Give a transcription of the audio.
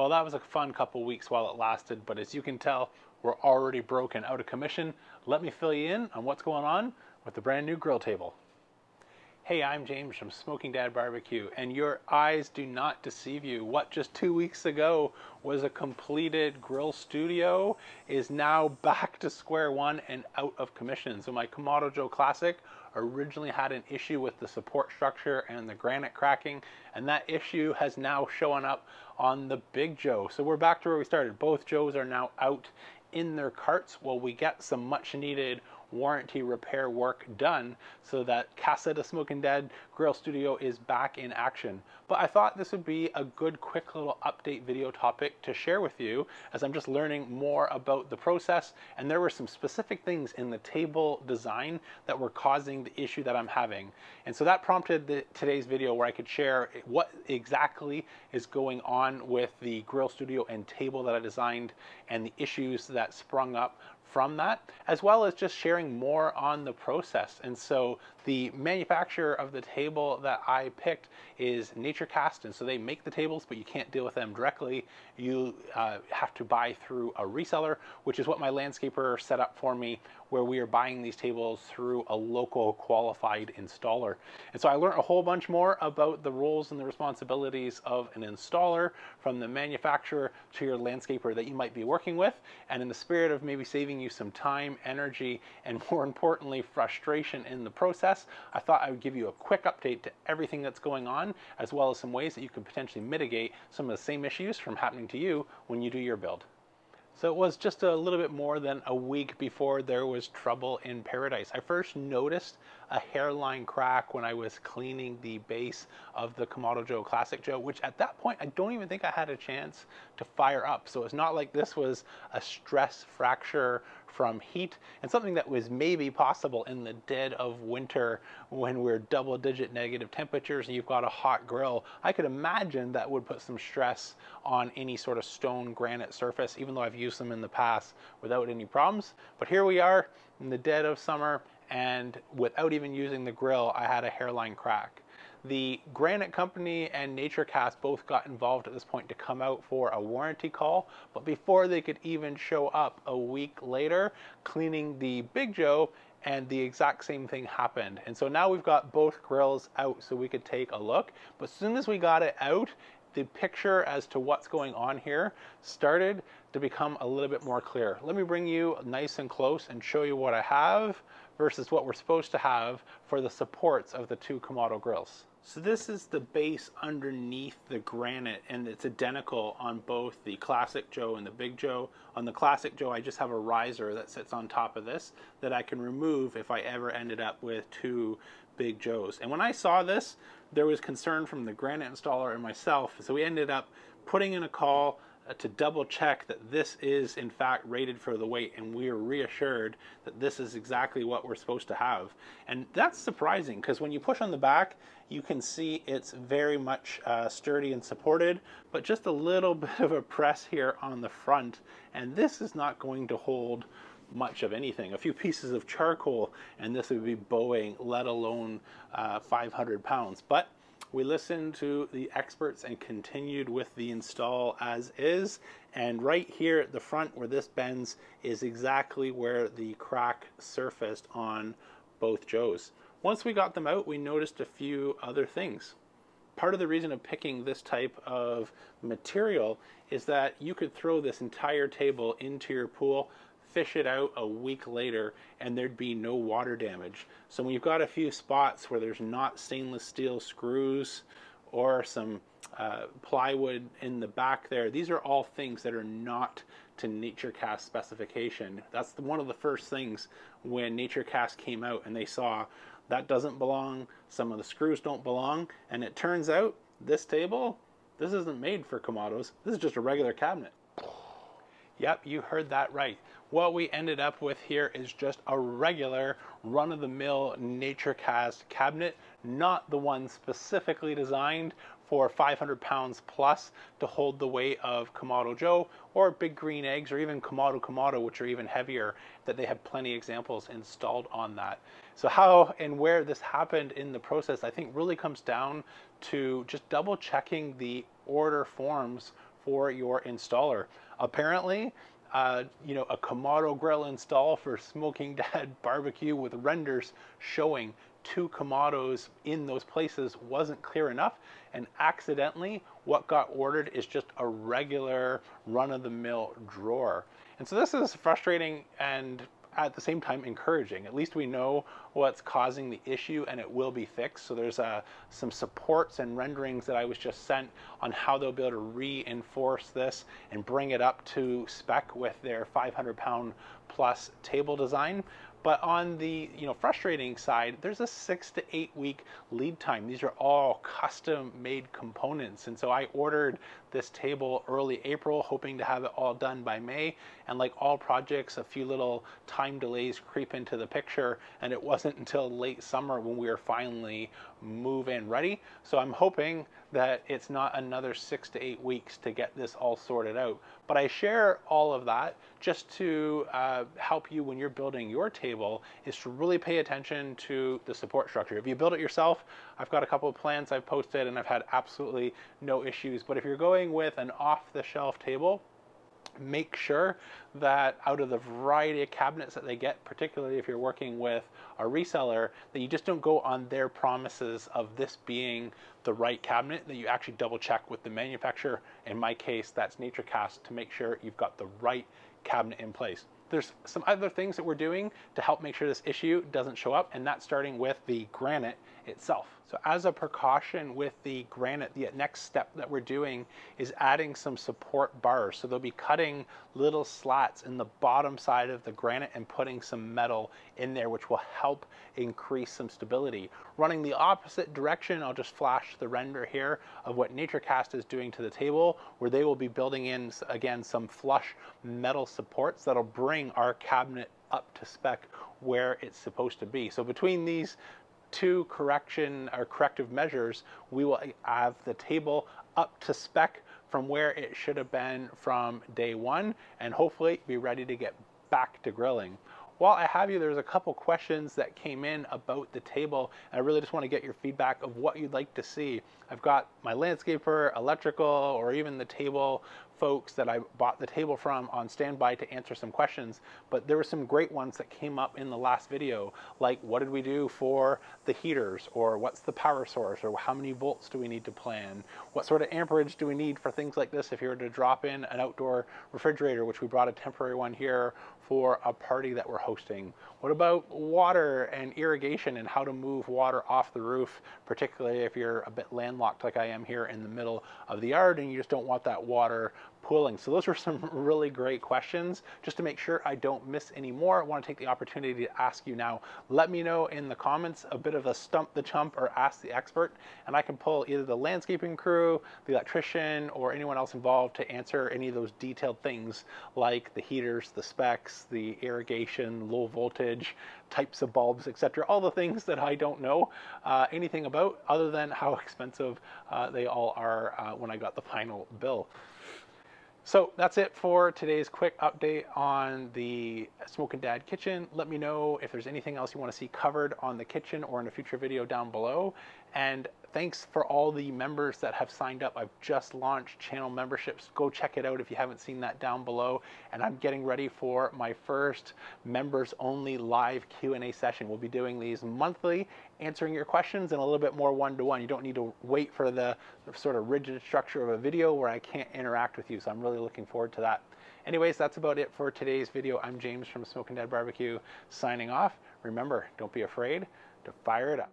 Well, that was a fun couple weeks while it lasted, but as you can tell, we're already broken out of commission. Let me fill you in on what's going on with the brand new grill table. Hey, I'm James from Smoking Dad Barbecue, and your eyes do not deceive you. What just 2 weeks ago was a completed grill studio is now back to square one and out of commission. So my Kamado Joe Classic originally had an issue with the support structure and the granite cracking, and that issue has now shown up on the Big Joe. So we're back to where we started. Both Joes are now out in their carts while we get some much needed warranty repair work done so that Casa de Smoking Dad Grill Studio is back in action. But I thought this would be a good quick little update video topic to share with you as I'm just learning more about the process, and there were some specific things in the table design that were causing the issue that I'm having. And so that prompted today's video where I could share what exactly is going on with the grill studio and table that I designed and the issues that sprung up from that, as well as just sharing more on the process. And so the manufacturer of the table that I picked is NatureCast, and so they make the tables, but you can't deal with them directly. You have to buy through a reseller, which is what my landscaper set up for me, where we are buying these tables through a local qualified installer. And so I learned a whole bunch more about the roles and the responsibilities of an installer, from the manufacturer to your landscaper that you might be working with. And in the spirit of maybe saving you some time, energy, and more importantly, frustration in the process, I thought I would give you a quick update to everything that's going on, as well as some ways that you could potentially mitigate some of the same issues from happening to you when you do your build. So it was just a little bit more than a week before there was trouble in paradise. I first noticed a hairline crack when I was cleaning the base of the Kamado Joe Classic Joe, which at that point I don't even think I had a chance to fire up. So it's not like this was a stress fracture from heat, and something that was maybe possible in the dead of winter when we're double-digit negative temperatures and you've got a hot grill. I could imagine that would put some stress on any sort of stone granite surface, even though I've used them in the past without any problems. But here we are in the dead of summer, and without even using the grill, I had a hairline crack. The Granite Company and NatureCast both got involved at this point to come out for a warranty call, but before they could even show up a week later, cleaning the Big Joe, and the exact same thing happened. And so now we've got both grills out so we could take a look. But as soon as we got it out, the picture as to what's going on here started to become a little bit more clear. Let me bring you nice and close and show you what I have versus what we're supposed to have for the supports of the two Kamado grills. So this is the base underneath the granite, and it's identical on both the Classic Joe and the Big Joe. On the Classic Joe, I just have a riser that sits on top of this that I can remove if I ever ended up with two Big Joes. And when I saw this, there was concern from the granite installer and myself, so we ended up putting in a call to double check that this is in fact rated for the weight, and we are reassured that this is exactly what we're supposed to have. And that's surprising, because when you push on the back, you can see it's very much sturdy and supported, but just a little bit of a press here on the front, and this is not going to hold much of anything. A few pieces of charcoal and this would be bowing, let alone 500 pounds. But we listened to the experts and continued with the install as is. And right here at the front where this bends is exactly where the crack surfaced on both Joes. Once we got them out, we noticed a few other things. Part of the reason of picking this type of material is that you could throw this entire table into your pool, fish it out a week later, and there'd be no water damage. So when you've got a few spots where there's not stainless steel screws or some plywood in the back there, these are all things that are not to NatureCast specification. That's one of the first things when NatureCast came out and they saw that doesn't belong, some of the screws don't belong, and it turns out this table, this isn't made for Kamados. This is just a regular cabinet. Yep, you heard that right. What we ended up with here is just a regular run-of-the-mill NatureCast cabinet, not the one specifically designed for 500 pounds plus to hold the weight of Kamado Joe or Big Green Eggs or even Kamado, which are even heavier, that they have plenty of examples installed on that. So how and where this happened in the process, I think really comes down to just double checking the order forms for your installer. Apparently, you know, a Kamado grill install for Smoking Dad Barbecue with renders showing 2 Kamados in those places wasn't clear enough, and accidentally what got ordered is just a regular run-of-the-mill drawer. And so this is frustrating and at the same time encouraging. At least we know what's causing the issue and it will be fixed. So there's some supports and renderings that I was just sent on how they'll be able to reinforce this and bring it up to spec with their 500-pound plus table design. But on the frustrating side, there's a 6 to 8 week lead time. These are all custom made components. And so I ordered this table early April, hoping to have it all done by May. And like all projects, a few little time delays creep into the picture. And it wasn't until late summer when we were finally move-in ready. So I'm hoping that it's not another 6 to 8 weeks to get this all sorted out. But I share all of that just to help you when you're building your table, is to really pay attention to the support structure. If you build it yourself, I've got a couple of plans I've posted and I've had absolutely no issues. But if you're going with an off-the-shelf table, make sure that out of the variety of cabinets that they get, particularly if you're working with a reseller, that you just don't go on their promises of this being the right cabinet, that you actually double check with the manufacturer. In my case, that's NatureCast, to make sure you've got the right cabinet in place. There's some other things that we're doing to help make sure this issue doesn't show up, and that's starting with the granite itself. So as a precaution with the granite, the next step that we're doing is adding some support bars. So they'll be cutting little slats in the bottom side of the granite and putting some metal in there, which will help increase some stability. Running the opposite direction, I'll just flash the render here of what NatureCast is doing to the table, where they will be building in, again, some flush metal supports that'll bring our cabinet up to spec where it's supposed to be. So between these 2 corrective measures, we will have the table up to spec from where it should have been from day 1, and hopefully be ready to get back to grilling. While I have you, there's a couple questions that came in about the table, and I really just want to get your feedback of what you'd like to see. I've got my landscaper, electrical, or even the table folks that I bought the table from on standby to answer some questions, but there were some great ones that came up in the last video, like what did we do for the heaters, or what's the power source, or how many volts do we need to plan, what sort of amperage do we need for things like this if you were to drop in an outdoor refrigerator, which we brought a temporary one here for a party that we're hosting. What about water and irrigation and how to move water off the roof, particularly if you're a bit landlocked like I am here in the middle of the yard and you just don't want that water pooling. So those are some really great questions. Just to make sure I don't miss any more, I want to take the opportunity to ask you now. Let me know in the comments a bit of a stump the chump or ask the expert, and I can pull either the landscaping crew, the electrician, or anyone else involved to answer any of those detailed things like the heaters, the specs, the irrigation, low voltage, types of bulbs, etc. All the things that I don't know anything about, other than how expensive they all are when I got the final bill. So that's it for today's quick update on the Smoking Dad kitchen. Let me know if there's anything else you want to see covered on the kitchen or in a future video down below. And thanks for all the members that have signed up. I've just launched channel memberships. Go check it out if you haven't seen that down below. And I'm getting ready for my first members only live Q&A session. We'll be doing these monthly, answering your questions, and a little bit more one-to-one. You don't need to wait for the sort of rigid structure of a video where I can't interact with you. So I'm really looking forward to that. Anyways, that's about it for today's video. I'm James from Smoking Dad Barbecue signing off. Remember, don't be afraid to fire it up.